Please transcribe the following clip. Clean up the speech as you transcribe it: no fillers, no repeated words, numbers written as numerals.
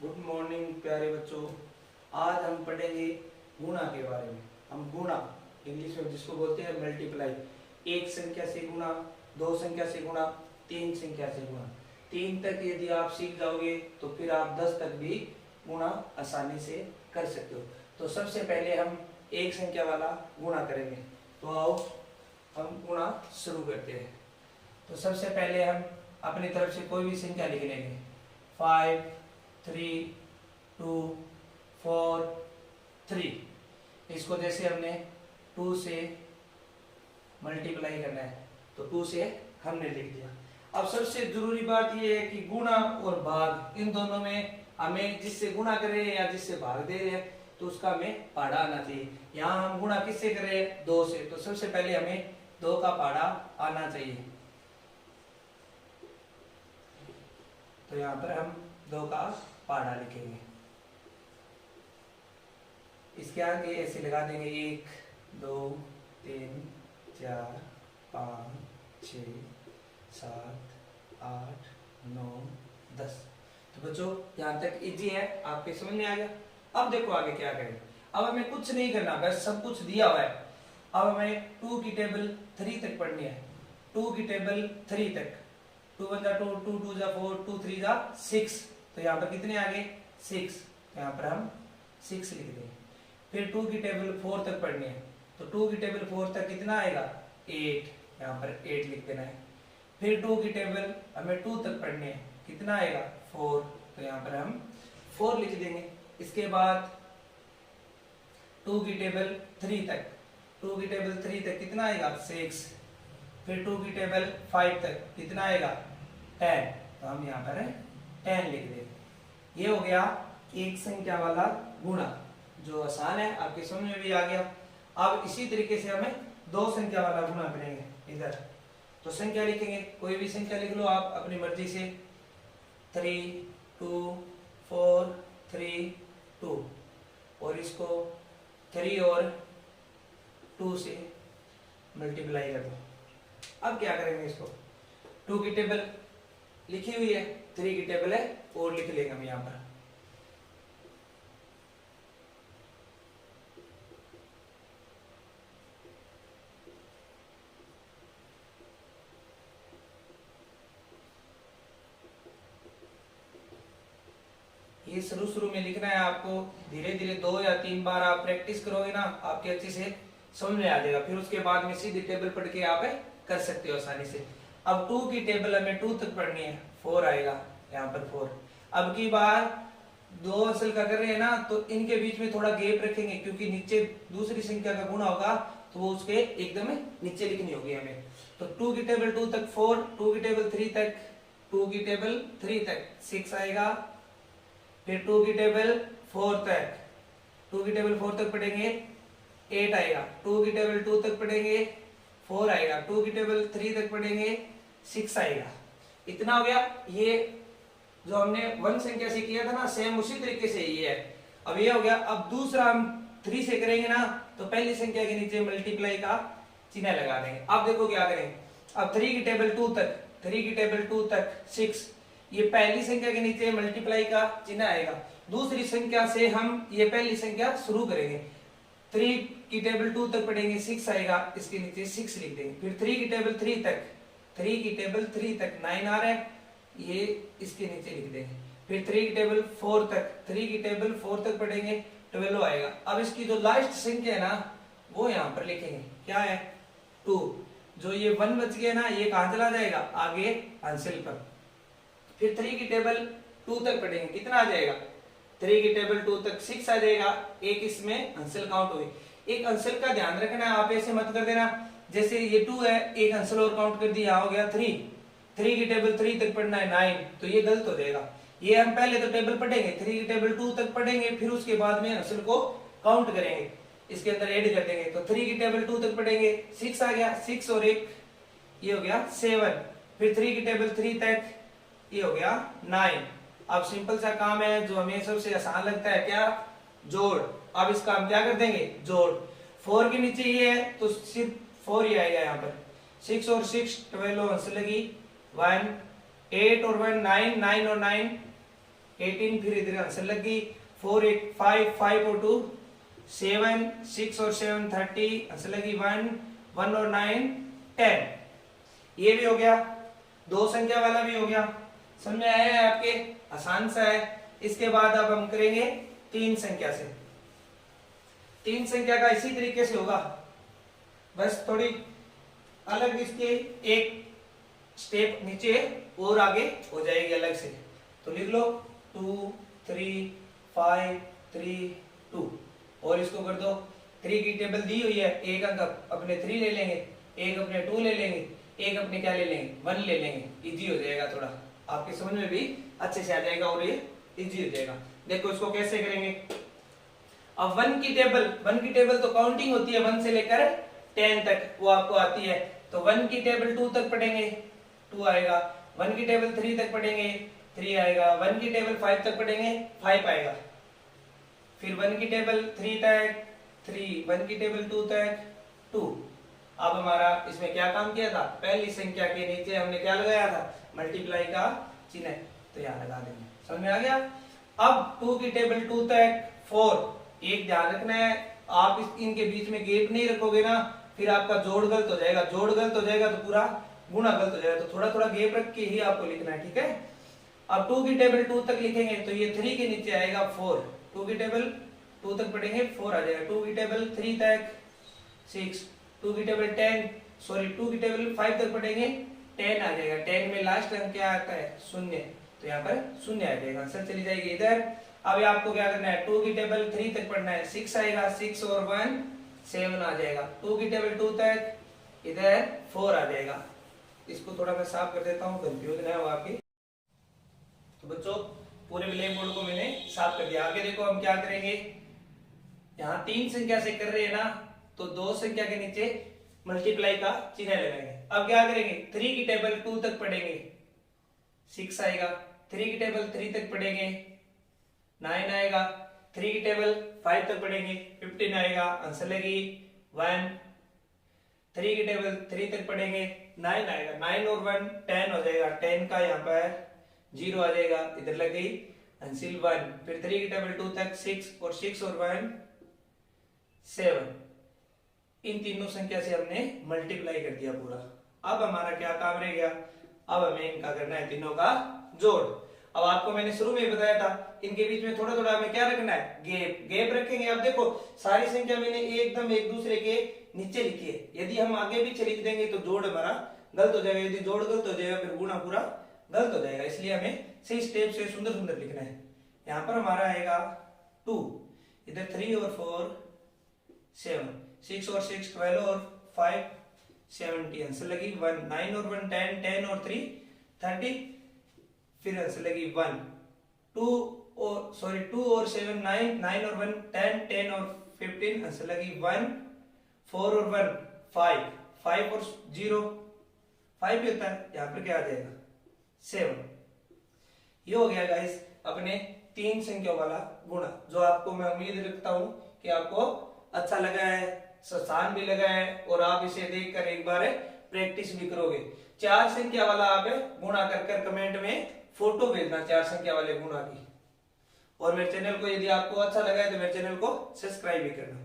Good morning प्यारे बच्चों। आज हम पढ़ेंगे गुणा के बारे में। हम गुणा इंग्लिश में जिसको बोलते हैं मल्टीप्लाई, एक संख्या से गुणा, दो संख्या से गुणा, तीन संख्या से गुणा। तीन तक यदि आप सीख जाओगे तो फिर आप 10 तक भी गुणा आसानी से कर सकते हो। तो सबसे पहले हम एक संख्या वाला गुणा करेंगे। तो आओ हम गुणा शुरू करते हैं। तो सबसे पहले हम अपनी तरफ से कोई भी संख्या लिख लेंगे। 5 3 2 4 3। इसको जैसे हमने 2 से मल्टीप्लाई करना है तो 2 से हमने लिख दिया। अब सबसे जरूरी बात यह है कि गुणा और भाग इन दोनों में हमें जिससे गुणा कर रहे हैं या जिससे भाग दे रहे हैं तो उसका हमें पाड़ा आना चाहिए। यहाँ हम गुणा किससे कर रहे हैं? 2 से। तो सबसे पहले हमें 2 का पाड़ा आना चाहिए। तो यहाँ पर हम 2 का पाड़ा लिखेंगे। इसके आगे ऐसे लगा देंगे 1 2 3 4 5 6 7 8 9 10। तो बच्चों यहाँ तक इजी है, आपके समझ में आ गया। अब देखो आगे क्या करें। अब हमें कुछ नहीं करना, बस सब कुछ दिया हुआ है। अब हमें 2 की टेबल 3 तक पढ़नी है। 2 की टेबल 3 तक। 2 1 जा 2, 2 2 जा 4, 2 3 जा 6। तो यहाँ पर कितने आ गए? 6। यहाँ पर हम 6 लिख देंगे। फिर 2 की टेबल 4 तक पढ़नी है। तो 2 की टेबल 4 तक कितना आएगा? 8। यहाँ पर 8 लिख देना है। फिर 2 की टेबल हमें 2 तक पढ़नी है। कितना आएगा? 4। तो यहाँ पर हम 4 लिख देंगे। इसके बाद 2 की टेबल 3 तक। 2 की टेबल 3 तक कितना आएगा? 6। फिर 2 की टेबल 5 तक कितना आएगा? 10। तो हम यहाँ पर 10 लिख देंगे। ये हो गया एक संख्या वाला गुणा, जो आसान है, आपके समझ में भी आ गया। अब इसी तरीके से हमें 2 संख्या वाला गुणा करेंगे। इधर तो संख्या लिखेंगे, कोई भी संख्या लिख लो आप अपनी मर्जी से। 3 2 4 3 2। और इसको 3 और 2 से मल्टीप्लाई कर दो। अब क्या करेंगे? इसको 2 की टेबल लिखी हुई है, 3 की टेबल है और लिख लेंगे हम यहाँ पर। ये शुरू में लिखना है आपको। धीरे धीरे 2 या 3 बार आप प्रैक्टिस करोगे ना, आपके अच्छे से समझ में आ जाएगा। फिर उसके बाद में सीधी टेबल पढ़ के आप कर सकते हो आसानी से। अब 2 की टेबल हमें 2 तक पढ़नी है। 4 आएगा यहाँ पर 4। अब की बार 2 अंशल का कर रहे हैं ना, तो इनके बीच में थोड़ा गैप रखेंगे, क्योंकि नीचे दूसरी संख्या का गुणा होगा तो वो उसके एकदम नीचे लिखनी होगी हमें। तो 2 की टेबल 2 तक 4, 2 की टेबल 3 तक, 2 की टेबल 3 तक 6 आएगा। फिर 2 की टेबल 4 तक, 2 की टेबल 4 तक पढ़ेंगे 8 आएगा। 2 की टेबल 2 तक पढ़ेंगे 4 आएगा। 2 की टेबल 3 तक पढ़ेंगे 6 आएगा। इतना हो गया। ये जो हमने 1 संख्या से किया था ना, सेम उसी तरीके से ये है। अब ये हो गया। अब दूसरा हम 3 से करेंगे ना, तो पहली संख्या के नीचे मल्टीप्लाई का चिन्ह लगा देंगे। अब देखो क्या करेंगे। अब 3 की टेबल 2 तक, 3 की टेबल 2 तक 6। ये पहली संख्या के नीचे मल्टीप्लाई का चिन्ह आएगा। दूसरी संख्या से हम ये पहली संख्या शुरू करेंगे। 3 की टेबल 2 तक पढ़ेंगे 6 आएगा, इसके नीचे 6 लिख देंगे। फिर 3 की टेबल 3 तक, 3 की टेबल 3 तक 9 आ रहा है, ये इसके नीचे लिख देंगे। फिर 3 की टेबल 4 तक, 3 की टेबल 4 तक पढ़ेंगे 12 आएगा। अब इसकी जो लास्ट संख्या है ना, वो यहाँ पर लिखेंगे। क्या है? 2। जो ये 1 बच गया ना, ये कहां चला जाएगा? आगे आंसर पर। फिर 3 की टेबल 2 तक पढ़ेंगे, कितना आ जाएगा? 3 की टेबल 2 तक 6 आ जाएगा। एक इसमें अंशल काउंट हुई। एक अंशल का ध्यान रखना है, आप ऐसे मत कर देना जैसे ये 2 है, एक अंशल और काउंट कर दिया, हो गया 3। 3 की टेबल 3 तक पढ़ना है 9, तो ये गलत हो जाएगा। ये हम पहले तो टेबल पढ़ेंगे, 3 की टेबल 2 तक पढ़ेंगे, फिर उसके बाद में अंशल को काउंट करेंगे, इसके अंदर ऐड कर देंगे। तो 3 की टेबल 2 तक पढ़ेंगे, 6 आ गया, 6 और 1 ये हो गया 7। फिर 3 की टेबल 3 तक ये हो गया 9। अब सिंपल सा काम है जो हमें सबसे आसान लगता है, क्या? जोड़। अब इसका हम क्या कर देंगे? जोड़। 4 के नीचे ये है तो सिर्फ 4 ही आएगा यहाँ पर। 6 और 6 12 अंश लगी 1, 8 और 1 9, 9 और 9 18, फिर इधर आंसर लग गई 4 8 5 5 और 2 7 6 और 7 30, आंसर लगी 1 1 और 9 10। ये भी हो गया, दो संख्या वाला भी हो गया। समझ में आया है आपके? आसान सा है। इसके बाद अब हम करेंगे तीन संख्या से। तीन संख्या का इसी तरीके से होगा, बस थोड़ी अलग इसके एक स्टेप नीचे और आगे हो जाएगी अलग से। तो लिख लो 2 3 5 3 2 और इसको कर दो। 3 की टेबल दी हुई है, एक अंक अपने 3 ले लेंगे, एक अपने 2 ले लेंगे, एक अपने क्या ले लेंगे 1 ले लेंगे। इजी हो जाएगा, थोड़ा आपकी समझ में भी अच्छे से आ जाएगा और ये इजी हो जाएगा। देखो इसको कैसे करेंगे। अब 1 की टेबल तो काउंटिंग होती है 1 से लेकर 10 तक, वो आपको आती है। तो 1 की टेबल 2 तक पढ़ेंगे 2 आएगा, 1 की टेबल 3 तक पढ़ेंगे 3 आएगा, 1 की टेबल 5 तक पढ़ेंगे 5 आएगा, फिर 1 की टेबल 3 तक 3, 1 की टेबल 2 तक 2। अब हमारा इसमें क्या काम किया था, पहली संख्या के नीचे हमने क्या लगाया था, मल्टीप्लाई का चिन्ह, तो यहाँ लगा देंगे। समझ में आ गया। अब 2 की टेबल 2 तक 4, एक ध्यान रखना है, आप इनके बीच में गैप नहीं रखोगे ना, फिर आपका जोड़ गलत हो जाएगा, जोड़ गलत हो जाएगा तो पूरा गुणा गलत हो जाएगा। तो थोड़ा थोड़ा गैप रख के ही आपको लिखना है, ठीक है। अब 2 की टेबल 2 तक लिखेंगे तो ये 3 के नीचे आएगा 4, 2 की टेबल 2 तक पढ़ेंगे 4 आ जाएगा, 2 की टेबल 3 तक 6, 2 की टेबल 2 की टेबल 5 तक पढ़ेंगे 10 आ जाएगा, 10 में लास्ट अंक क्या आता है 0, तो यहाँ पर 0 आ जाएगा, आंसर चली जाएगी इधर। अब आपको क्या करना है, 2 की टेबल 3 तक पढ़ना है, 6 आएगा, 6 और 1 7 आ जाएगा, 2 की टेबल 2 तक इधर 4 आ जाएगा। इसको थोड़ा मैं साफ कर देता हूँ, कंफ्यूजन है वो आपकी। तो बच्चों पूरे ब्लैक बोर्ड को मैंने साफ कर दिया। आगे देखो हम क्या करेंगे, यहाँ 3 संख्या से कर रहे हैं ना, तो 2 संख्या के नीचे मल्टीप्लाई का चिन्ह लगाएंगे। अब क्या करेंगे, 3 की टेबल 2 तक पढ़ेंगे 6 आएगा, 3 की टेबल 3 तक पढ़ेंगे 9 आएगा, 3 की टेबल 5 तक पढ़ेंगे 15 आएगा, आंसर लगी 1। 3 की टेबल 3 तक पढ़ेंगे 9 आएगा, 9 और 1 10 हो जाएगा, 10 का यहाँ पर 0 आ जाएगा, इधर लग गई आंसर 1। फिर 3 की टेबल 2 तक 6 और 6 और 1 7। इन तीनों संख्या से हमने मल्टीप्लाई कर दिया पूरा। अब हमारा क्या काम रह गया, अब हमें इनका करना है तीनों का जोड़। अब आपको मैंने शुरू में बताया था, इनके बीच में थोड़ा थोड़ा हमें क्या रखना है, गैप रखेंगे। अब देखो सारी संख्या मैंने एकदम एक दूसरे के नीचे लिखी है, यदि हम आगे पीछे लिख देंगे तो जोड़ हमारा गलत हो जाएगा, यदि जोड़ गलत हो जाएगा फिर गुणा पूरा गलत हो जाएगा। इसलिए हमें सही स्टेप से सुंदर सुंदर लिखना है। यहाँ पर हमारा आएगा 2, इधर 3 और 4 7, 6 और 6 12 और 5 70, आंसर लगी 1। 9 और 1 10, 10 और 3 30, फिर आंसर लगी 1। 2 और 7 9, 9 और 1 10, 10 और 15, आंसर लगी 1। 4 और 1 5, 5 और 0 5 ही होता है, यहाँ पर क्या आ जाएगा 7। ये हो गया गाइस अपने 3 संख्या वाला गुणा, जो आपको मैं उम्मीद रखता हूं कि आपको अच्छा लगा है, आसान भी लगा है और आप इसे देखकर एक बार प्रैक्टिस भी करोगे। 4 संख्या वाला आप गुणा कर कमेंट में फोटो भेजना 4 संख्या वाले गुणा की। और मेरे चैनल को यदि आपको अच्छा लगा है तो मेरे चैनल को सब्सक्राइब भी करना।